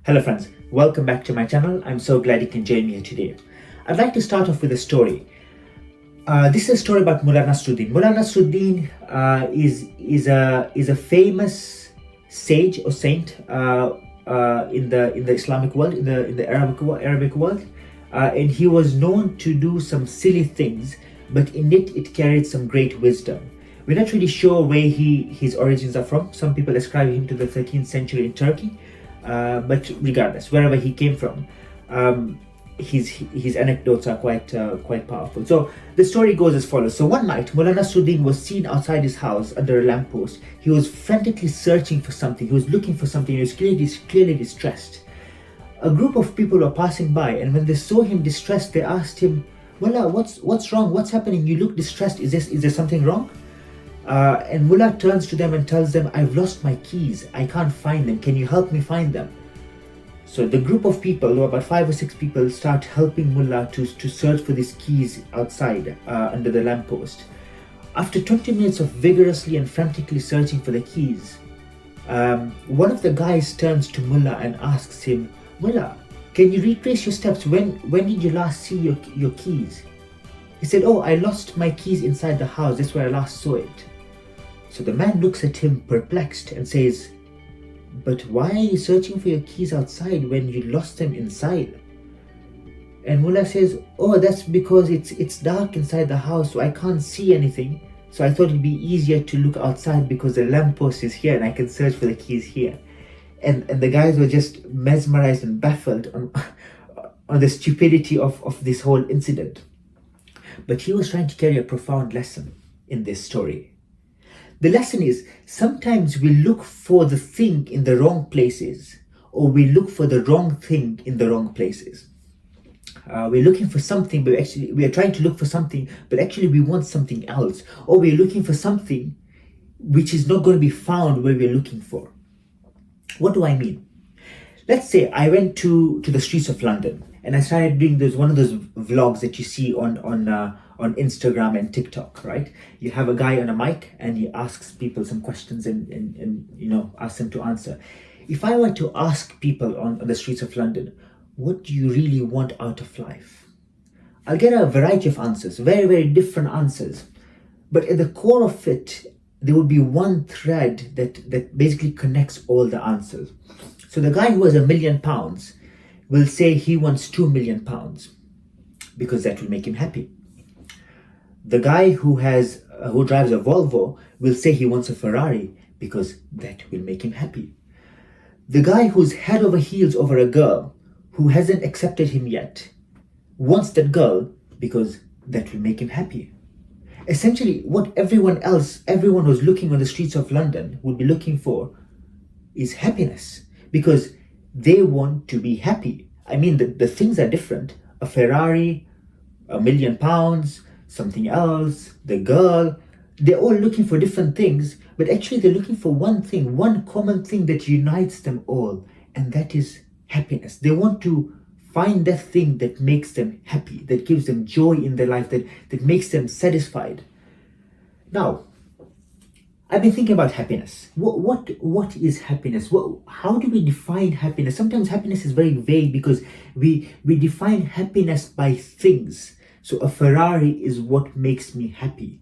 Hello friends, welcome back to my channel. I'm so glad you can join me here today. I'd like to start off with a story. This is a story about Mullah Nasruddin. Mullah Nasruddin is a famous sage or saint in the Islamic world, in the Arabic world, and he was known to do some silly things, but in it carried some great wisdom. We're not really sure where his origins are from. Some people ascribe him to the 13th century in Turkey, but regardless, wherever he came from, his anecdotes are quite powerful. So the story goes as follows. So one night, Mullah Nasruddin was seen outside his house under a lamppost. He was frantically searching for something. He was looking for something. He was clearly distressed. A group of people were passing by, and when they saw him distressed, they asked him, "Mullah, what's wrong? What's happening? You look distressed. Is there something wrong?" And Mullah turns to them and tells them, "I've lost my keys. I can't find them. Can you help me find them?" So the group of people, about 5 or 6 people, start helping Mullah to search for these keys outside under the lamppost. After 20 minutes of vigorously and frantically searching for the keys, one of the guys turns to Mullah and asks him, "Mullah, can you retrace your steps? When did you last see your keys?" He said, "Oh, I lost my keys inside the house. That's where I last saw it." So the man looks at him perplexed and says, "But why are you searching for your keys outside when you lost them inside?" And Mullah says, "Oh, that's because it's dark inside the house, so I can't see anything. So I thought it'd be easier to look outside because the lamppost is here and I can search for the keys here." And the guys were just mesmerized and baffled on the stupidity of this whole incident. But he was trying to carry a profound lesson in this story. The lesson is, sometimes we look for the thing in the wrong places, or we look for the wrong thing in the wrong places. We're looking for something, but actually we are trying to look for something, but actually we want something else. Or we're looking for something which is not going to be found where we're looking for. What do I mean? Let's say I went to the streets of London and I started doing one of those vlogs that you see on Instagram and TikTok, right? You have a guy on a mic and he asks people some questions and ask them to answer. If I were to ask people on the streets of London, what do you really want out of life? I'll get a variety of answers, very, very different answers. But at the core of it, there would be one thread that basically connects all the answers. So the guy who has £1 million will say he wants £2 million because that will make him happy. The guy who drives a Volvo will say he wants a Ferrari because that will make him happy. The guy who's head over heels over a girl who hasn't accepted him yet wants that girl because that will make him happy. Essentially, what everyone who's looking on the streets of London would be looking for is happiness, because they want to be happy. I mean, the things are different. A Ferrari, £1 million, something else, the girl, they're all looking for different things, but actually they're looking for one thing, one common thing that unites them all, and that is happiness. They want to find that thing that makes them happy, that gives them joy in their life, that makes them satisfied. Now, I've been thinking about happiness. What is happiness? How do we define happiness? Sometimes happiness is very vague because we define happiness by things. So a Ferrari is what makes me happy.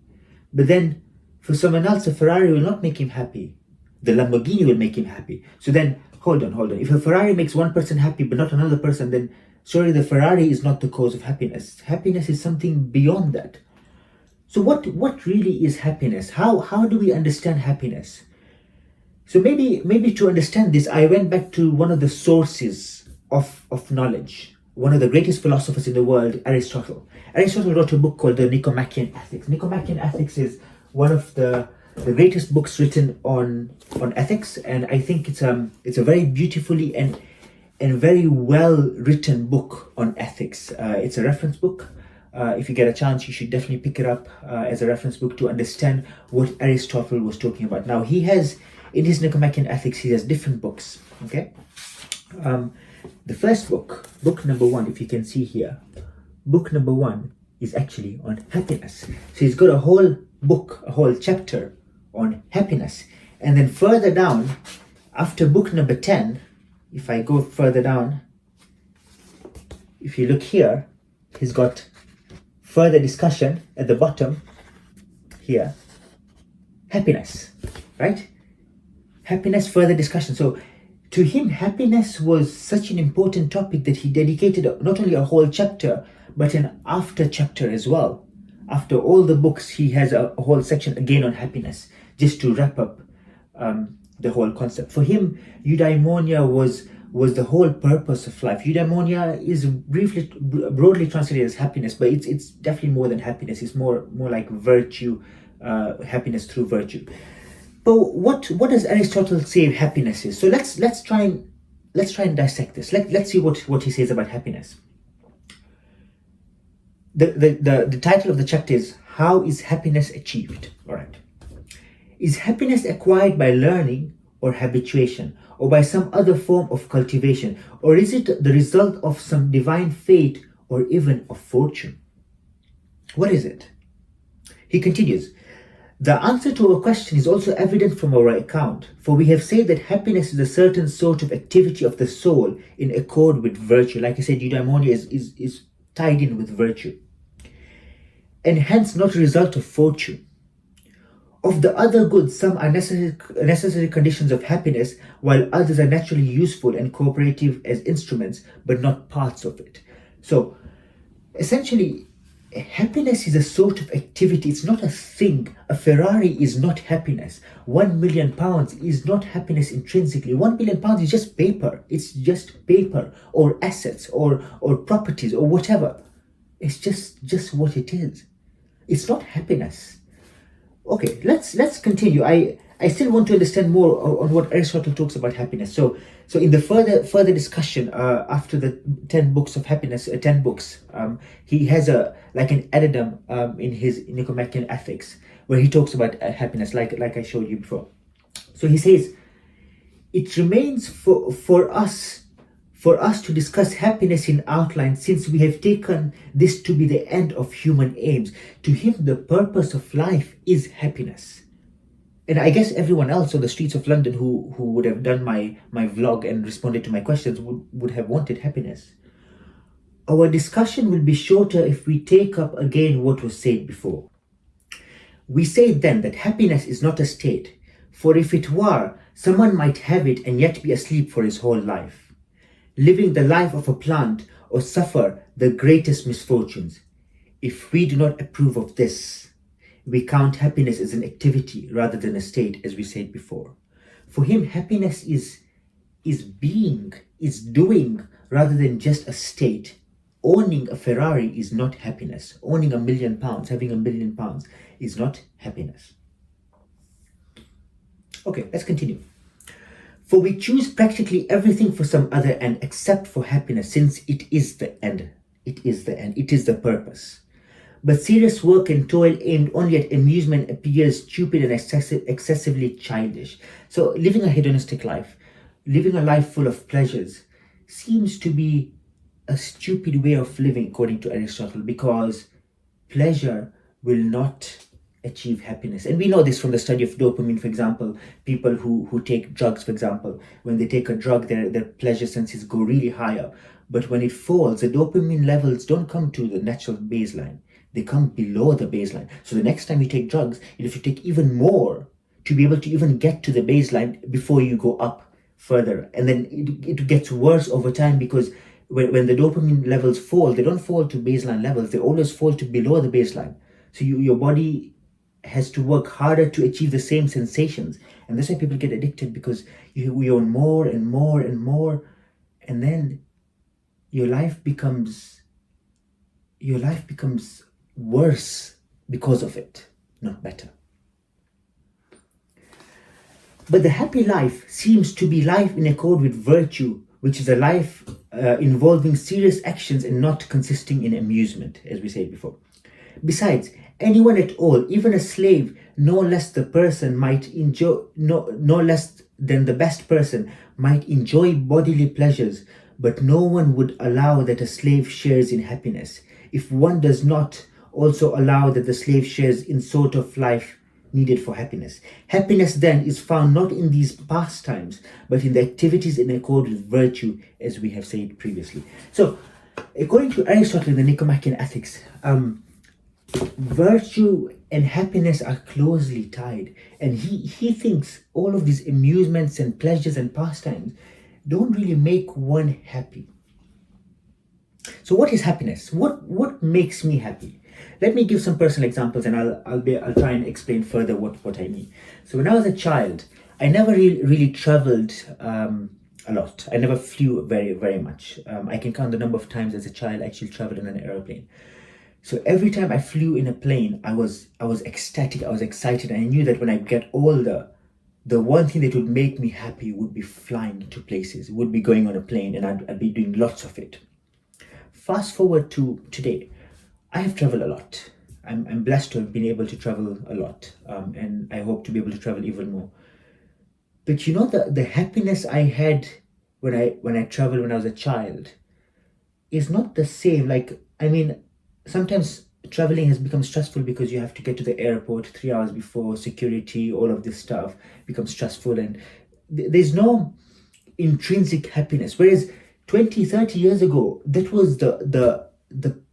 But then for someone else, a Ferrari will not make him happy. The Lamborghini will make him happy. So then, hold on. If a Ferrari makes one person happy but not another person, then sorry, the Ferrari is not the cause of happiness. Happiness is something beyond that. So what really is happiness? How do we understand happiness? So maybe to understand this, I went back to one of the sources of knowledge, one of the greatest philosophers in the world, Aristotle. Aristotle wrote a book called the Nicomachean Ethics. Nicomachean Ethics is one of the greatest books written on ethics, and I think it's a very beautifully and very well written book on ethics. It's a reference book. If you get a chance, you should definitely pick it up as a reference book to understand what Aristotle was talking about. Now, he has, in his Nicomachean Ethics, he has different books, okay? The first book number 1, if you can see here, book number 1 is actually on happiness. So he's got a whole book, a whole chapter on happiness. And then further down, after book number 10, if I go further down, if you look here, he's got further discussion at the bottom here. Happiness, right? Happiness, further discussion. So to him, happiness was such an important topic that he dedicated not only a whole chapter, but an after chapter as well. After all the books, he has a whole section again on happiness, just to wrap up the whole concept. For him, eudaimonia was the whole purpose of life. Eudaimonia is broadly translated as happiness, but it's definitely more than happiness. It's more like virtue, happiness through virtue. But what does Aristotle say happiness is? So let's try and dissect this. Let's see what he says about happiness. The title of the chapter is How is Happiness Achieved? All right. Is happiness acquired by learning or habituation, or by some other form of cultivation, or is it the result of some divine fate or even of fortune? What is it? He continues, the answer to our question is also evident from our account, for we have said that happiness is a certain sort of activity of the soul in accord with virtue. Like I said, eudaimonia is tied in with virtue, and hence not a result of fortune. Of the other goods, some are necessary conditions of happiness, while others are naturally useful and cooperative as instruments, but not parts of it. So, essentially, happiness is a sort of activity. It's not a thing. A Ferrari is not happiness. £1 million is not happiness intrinsically. £1 million is just paper. It's just paper, or assets, or properties, or whatever. It's just what it is. It's not happiness. Okay, let's continue. I still want to understand more on what Aristotle talks about happiness. So in the further discussion after the 10 books of happiness, 10 books, he has an addendum in his Nicomachean Ethics where he talks about happiness, like I showed you before. So he says, it remains for us to discuss happiness in outline, since we have taken this to be the end of human aims. To him, the purpose of life is happiness. And I guess everyone else on the streets of London who would have done my vlog and responded to my questions would have wanted happiness. Our discussion will be shorter if we take up again what was said before. We say then that happiness is not a state, for if it were, someone might have it and yet be asleep for his whole life, living the life of a plant, or suffer the greatest misfortunes. If we do not approve of this, we count happiness as an activity rather than a state, as we said before. For him, happiness is being, is doing, rather than just a state. Owning a Ferrari is not happiness. Owning £1 million, having £1 million is not happiness. Okay, let's continue. For we choose practically everything for some other end except for happiness, since it is the end. It is the purpose. But serious work and toil aimed only at amusement appears stupid and excessively childish. So living a hedonistic life, living a life full of pleasures, seems to be a stupid way of living, according to Aristotle, because pleasure will not achieve happiness. And we know this from the study of dopamine, for example. People who take drugs, for example, when they take a drug, their pleasure senses go really high up. But when it falls, the dopamine levels don't come to the natural baseline. They come below the baseline. So the next time you take drugs, you have to take even more to be able to even get to the baseline before you go up further. And then it gets worse over time, because when the dopamine levels fall, they don't fall to baseline levels. They always fall to below the baseline. So your body has to work harder to achieve the same sensations. And that's why people get addicted, because we own more and more and more. And then your life becomes worse because of it, not better. But the happy life seems to be life in accord with virtue, which is a life involving serious actions and not consisting in amusement, as we said before. Besides, anyone at all, even a slave, no less than the best person, might enjoy bodily pleasures, but no one would allow that a slave shares in happiness, if one does not also allow that the slave shares in sort of life needed for happiness. Happiness then is found not in these pastimes, but in the activities in accord with virtue, as we have said previously. So, according to Aristotle in the Nicomachean Ethics, virtue and happiness are closely tied, and he thinks all of these amusements and pleasures and pastimes don't really make one happy. So what is happiness? What makes me happy? Let me give some personal examples, and I'll try and explain further what I mean. So when I was a child, I never really traveled a lot. I never flew very much. I can count the number of times as a child I actually traveled in an airplane. So every time I flew in a plane, I was ecstatic, I was excited, and I knew that when I get older, the one thing that would make me happy would be flying to places, would be going on a plane, and I'd be doing lots of it. Fast forward to today, I have traveled a lot. I'm blessed to have been able to travel a lot, and I hope to be able to travel even more. But you know, the happiness I had when I traveled when I was a child is not the same. Like, I mean, sometimes traveling has become stressful because you have to get to the airport 3 hours before, security, all of this stuff becomes stressful, and there's no intrinsic happiness. Whereas 20, 30 years ago, that was the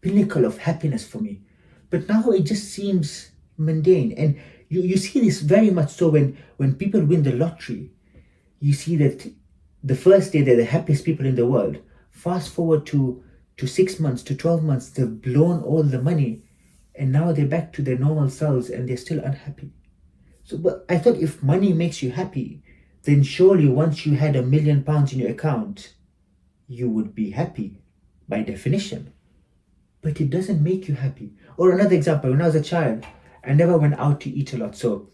pinnacle of happiness for me. But now it just seems mundane. And you see this very much so when people win the lottery. You see that the first day they're the happiest people in the world. Fast forward to 6 months, to 12 months, they've blown all the money, and now they're back to their normal selves and they're still unhappy. So, but I thought if money makes you happy, then surely once you had £1 million in your account, you would be happy by definition. But it doesn't make you happy. Or another example, when I was a child, I never went out to eat a lot. So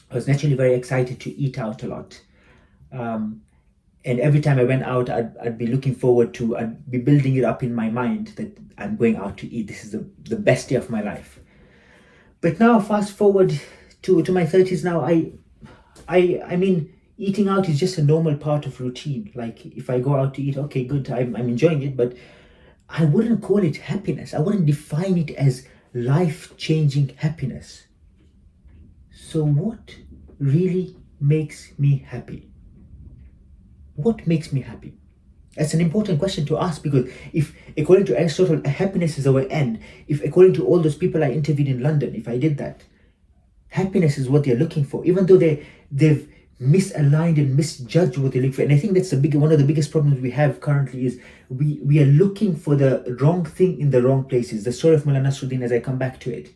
I was naturally very excited to eat out a lot. And every time I went out, I'd be looking forward to, I'd be building it up in my mind that I'm going out to eat. This is the best day of my life. But now, fast forward to my 30s now, I mean, eating out is just a normal part of routine. Like, if I go out to eat, okay, good, I'm enjoying it, but I wouldn't call it happiness. I wouldn't define it as life-changing happiness. So what really makes me happy? What makes me happy? That's an important question to ask, because if, according to Aristotle, happiness is our end, if according to all those people I interviewed in London, if I did that, happiness is what they're looking for, even though they've misaligned and misjudged what they're looking for. And I think that's one of the biggest problems we have currently is we are looking for the wrong thing in the wrong places. The story of Mullah Nasruddin, as I come back to it,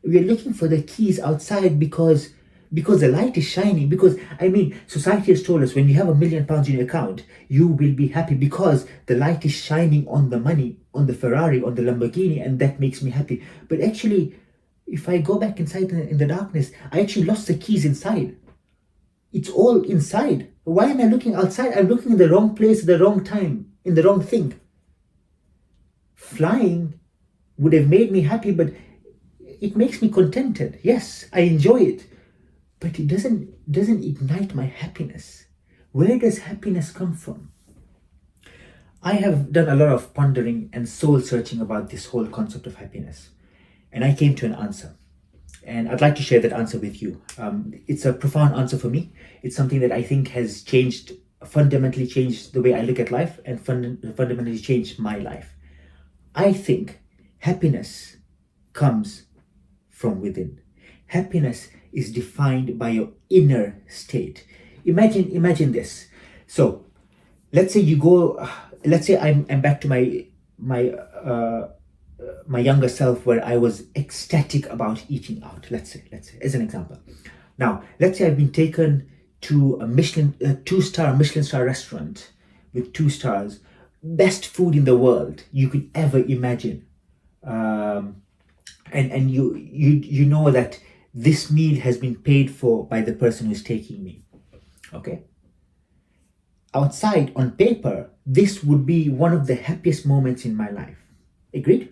we are looking for the keys outside because the light is shining. Because, I mean, society has told us when you have £1 million in your account, you will be happy because the light is shining on the money, on the Ferrari, on the Lamborghini, and that makes me happy. But actually, if I go back inside in the darkness, I actually lost the keys inside. It's all inside. Why am I looking outside? I'm looking in the wrong place at the wrong time, in the wrong thing. Flying would have made me happy, but it makes me contented. Yes, I enjoy it. But it doesn't ignite my happiness. Where does happiness come from? I have done a lot of pondering and soul searching about this whole concept of happiness, and I came to an answer. And I'd like to share that answer with you. It's a profound answer for me. It's something that I think has fundamentally changed the way I look at life, and fundamentally changed my life. I think happiness comes from within. Happiness is defined by your inner state. Imagine this. So let's say I'm back to my younger self, where I was ecstatic about eating out. Let's say as an example. Now, let's say I've been taken to a 2-star Michelin star restaurant with 2 stars, best food in the world you could ever imagine, and you know that this meal has been paid for by the person who's taking me. Okay. Outside, on paper, this would be one of the happiest moments in my life. Agreed?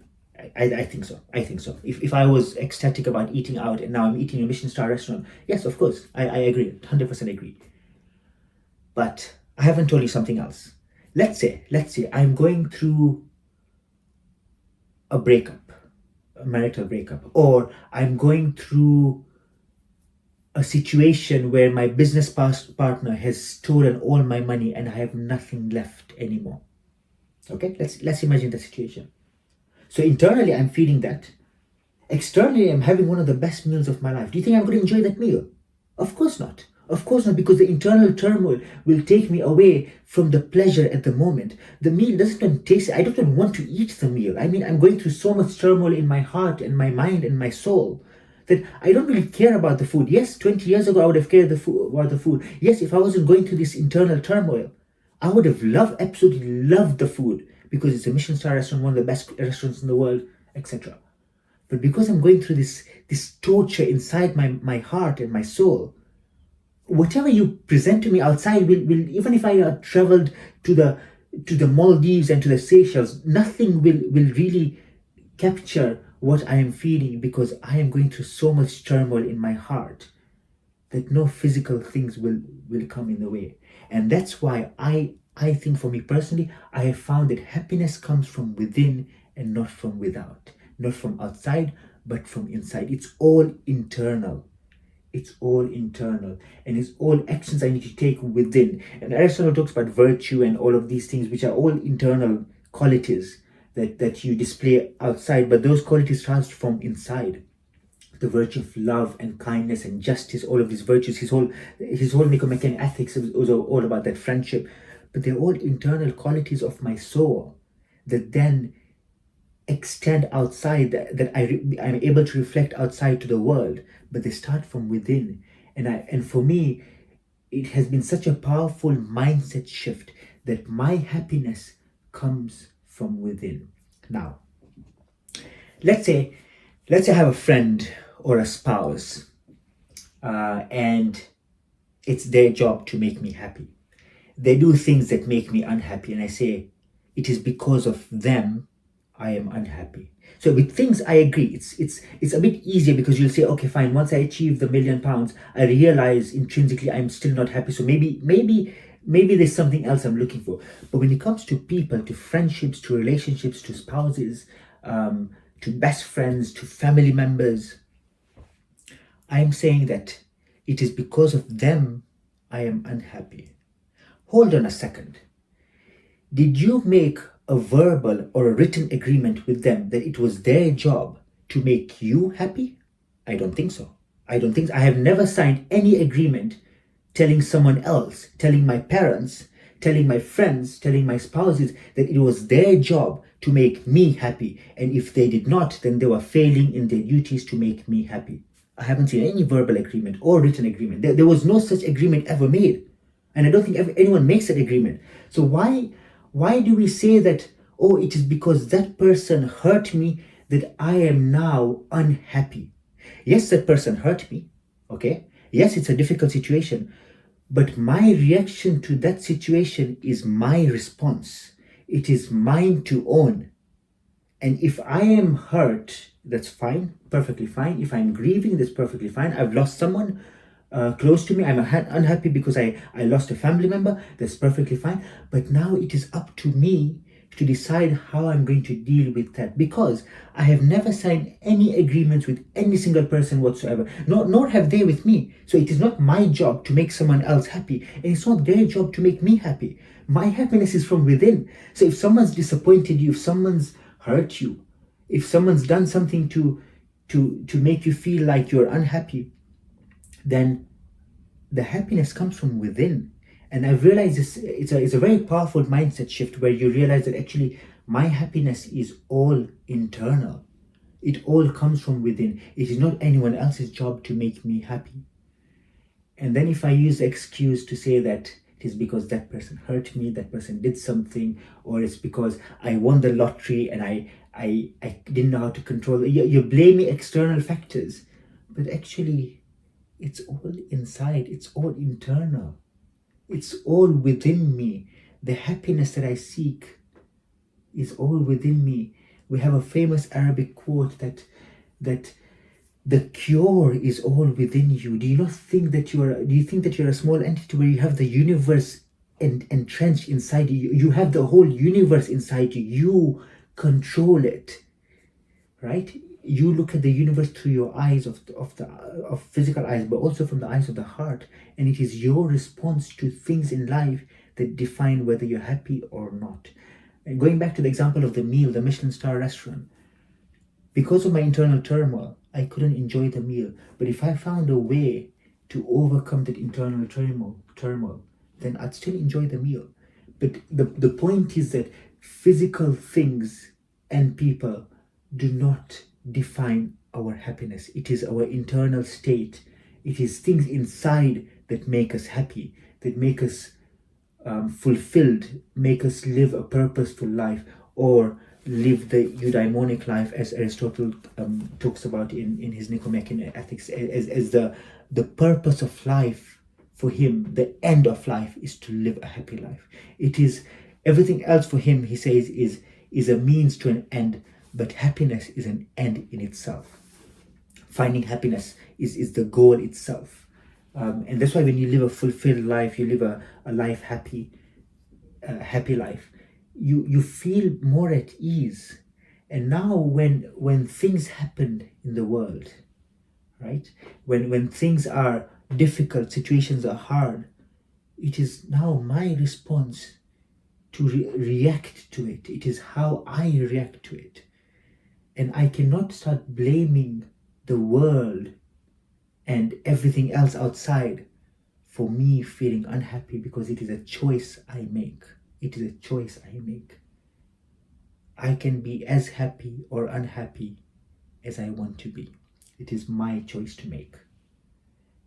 I think so. If I was ecstatic about eating out and now I'm eating in a Michelin star restaurant, yes, of course, I agree, 100% agree. But I haven't told you something else. Let's say I'm going through a marital breakup, or I'm going through a situation where my business partner has stolen all my money and I have nothing left anymore. Okay, let's imagine the situation. So internally, I'm feeling that. Externally, I'm having one of the best meals of my life. Do you think I'm going to enjoy that meal? Of course not. Of course not, because the internal turmoil will take me away from the pleasure at the moment. The meal doesn't taste, I don't want to eat the meal. I mean, I'm going through so much turmoil in my heart and my mind and my soul that I don't really care about the food. Yes, 20 years ago, I would have cared about the food. Yes, if I wasn't going through this internal turmoil, I would have absolutely loved the food because it's a Michelin star restaurant, one of the best restaurants in the world, etc. But because I'm going through this torture inside my heart and my soul, whatever you present to me outside will even if I traveled to the Maldives and to the Seychelles, nothing will really capture what I am feeling, because I am going through so much turmoil in my heart that no physical things will come in the way. And that's why I think, for me personally, I have found that happiness comes from within and not from without, not from outside, but from inside. It's all internal. It's all internal, and it's all actions I need to take within. And Aristotle talks about virtue and all of these things, which are all internal qualities that you display outside, but those qualities start from inside. The virtue of love and kindness and justice, all of these virtues, his whole Nicomachean ethics was all about that friendship. But they're all internal qualities of my soul that then extend outside, that I'm able to reflect outside to the world, but they start from within. And for me, it has been such a powerful mindset shift that my happiness comes from within. Now, let's say I have a friend or a spouse, and it's their job to make me happy. They do things that make me unhappy, and I say, it is because of them I am unhappy. So with things, I agree. It's a bit easier because you'll say, okay, fine. Once I achieve the £1,000,000, I realize intrinsically I'm still not happy. So maybe there's something else I'm looking for. But when it comes to people, to friendships, to relationships, to spouses, to best friends, to family members, I'm saying that it is because of them I am unhappy. Hold on a second. Did you make a verbal or a written agreement with them that it was their job to make you happy? I don't think so. I have never signed any agreement telling someone else, telling my parents, telling my friends, telling my spouses that it was their job to make me happy. And if they did not, then they were failing in their duties to make me happy. I haven't seen any verbal agreement or written agreement. There was no such agreement ever made. And I don't think anyone makes that agreement. So why do we say that, oh, it is because that person hurt me that I am now unhappy? Yes, that person hurt me, okay? Yes, it's a difficult situation, but my reaction to that situation is my response. It is mine to own. And if I am hurt, that's fine, perfectly fine. If I'm grieving, that's perfectly fine. I've lost someone close to me. I'm unhappy because I lost a family member. That's perfectly fine. But now it is up to me to decide how I'm going to deal with that, because I have never signed any agreements with any single person whatsoever, nor have they with me. So it is not my job to make someone else happy, and it's not their job to make me happy. My happiness is from within. So if someone's disappointed you, if someone's hurt you, if someone's done something to make you feel like you're unhappy, then the happiness comes from within. And I've realized this, it's a very powerful mindset shift where you realize that actually my happiness is all internal. It all comes from within. It is not anyone else's job to make me happy. And then if I use the excuse to say that it is because that person hurt me, that person did something, or it's because I won the lottery and I didn't know how to control it, you're blaming external factors. But actually, it's all inside. It's all internal. It's all within me. The happiness that I seek is all within me. We have a famous Arabic quote that the cure is all within you. Do you think that you're a small entity where you have the universe entrenched inside you? You have the whole universe inside you. You control it, right? you look at the universe through your eyes of physical eyes, but also from the eyes of the heart, and it is your response to things in life that define whether you're happy or not. And going back to the example of the meal, the Michelin star restaurant, because of my internal turmoil, I couldn't enjoy the meal. But if I found a way to overcome that internal turmoil, then I'd still enjoy the meal. But the point is that physical things and people do not define our happiness. It is our internal state. It is things inside that make us happy, that make us fulfilled, make us live a purposeful life, or live the eudaimonic life, as Aristotle talks about in his Nicomachean Ethics, as the purpose of life for him. The end of life is to live a happy life. It is everything else for him, he says, is a means to an end, but happiness is an end in itself. Finding happiness is the goal itself. And that's why when you live a fulfilled life, you live a life happy life, you feel more at ease. And now when things happen in the world, right, when things are difficult, situations are hard, it is now my response to react to it. It is how I react to it. And I cannot start blaming the world and everything else outside for me feeling unhappy, because it is a choice I make. It is a choice I make. I can be as happy or unhappy as I want to be. It is my choice to make.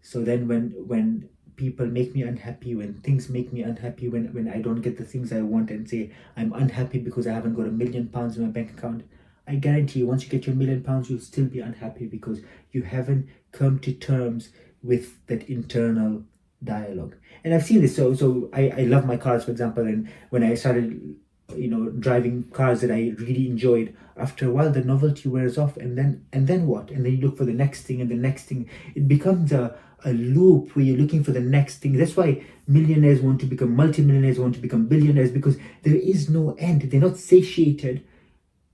So then when people make me unhappy, when things make me unhappy, when I don't get the things I want and say I'm unhappy because I haven't got £1 million in my bank account, I guarantee you, once you get your £1 million, you'll still be unhappy because you haven't come to terms with that internal dialogue. And I've seen this. So I love my cars, for example, and when I started, driving cars that I really enjoyed, after a while the novelty wears off, and then what? And then you look for the next thing and the next thing. It becomes a loop where you're looking for the next thing. That's why millionaires want to become multimillionaires, want to become billionaires, because there is no end. They're not satiated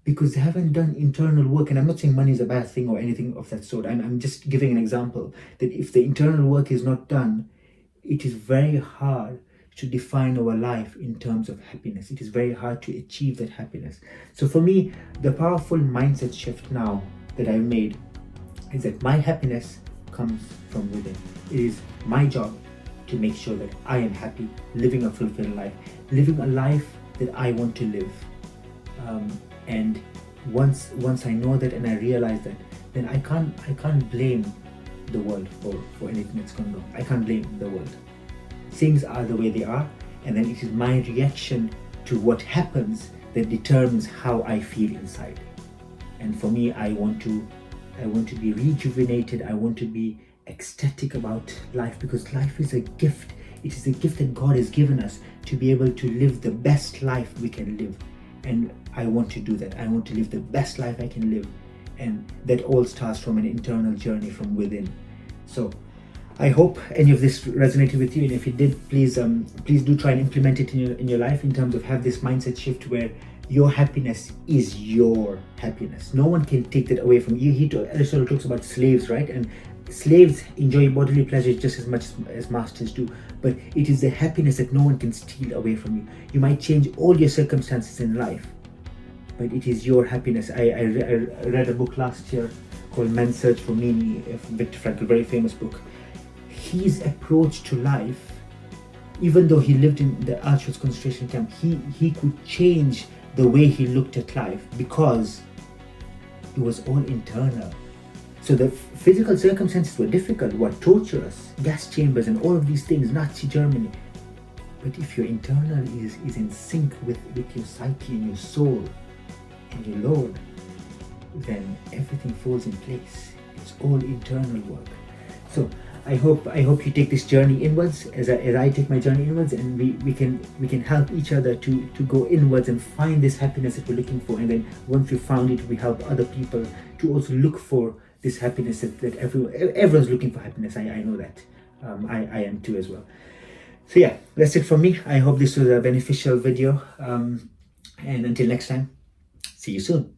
because they haven't done internal work. And I'm not saying money is a bad thing or anything of that sort. I'm just giving an example that if the internal work is not done, it is very hard to define our life in terms of happiness. It is very hard to achieve that happiness. So for me, the powerful mindset shift now that I've made is that my happiness comes from within. It is my job to make sure that I am happy, living a fulfilled life, living a life that I want to live. And once I know that and I realize that, then I can't blame the world for anything that's gone wrong. I can't blame the world. Things are the way they are, and then it is my reaction to what happens that determines how I feel inside. And for me, I want to be rejuvenated. I want to be ecstatic about life, because life is a gift. It is a gift that God has given us to be able to live the best life we can live. And I want to do that. I want to live the best life I can live. And that all starts from an internal journey from within. So I hope any of this resonated with you, and if it did, please do try and implement it in your life, in terms of have this mindset shift where your happiness is your happiness. No one can take that away from you. Aristotle talks about slaves, right? And slaves enjoy bodily pleasure just as much as masters do, but it is the happiness that no one can steal away from you. You might change all your circumstances in life, but it is your happiness. I read a book last year called Man's Search for Meaning, Viktor Frankl, very famous book. His approach to life, even though he lived in the Auschwitz concentration camp, he could change the way he looked at life because it was all internal. So the physical circumstances were difficult, were torturous, gas chambers and all of these things, Nazi Germany. But if your internal is in sync with your psyche and your soul and your Lord, then everything falls in place. It's all internal work. So I hope you take this journey inwards as I take my journey inwards, and we can help each other to go inwards and find this happiness that we're looking for. And then once we found it, we help other people to also look for this happiness that everyone's looking for happiness. I know that. I am too as well. So yeah, that's it from me. I hope this was a beneficial video. And until next time, see you soon.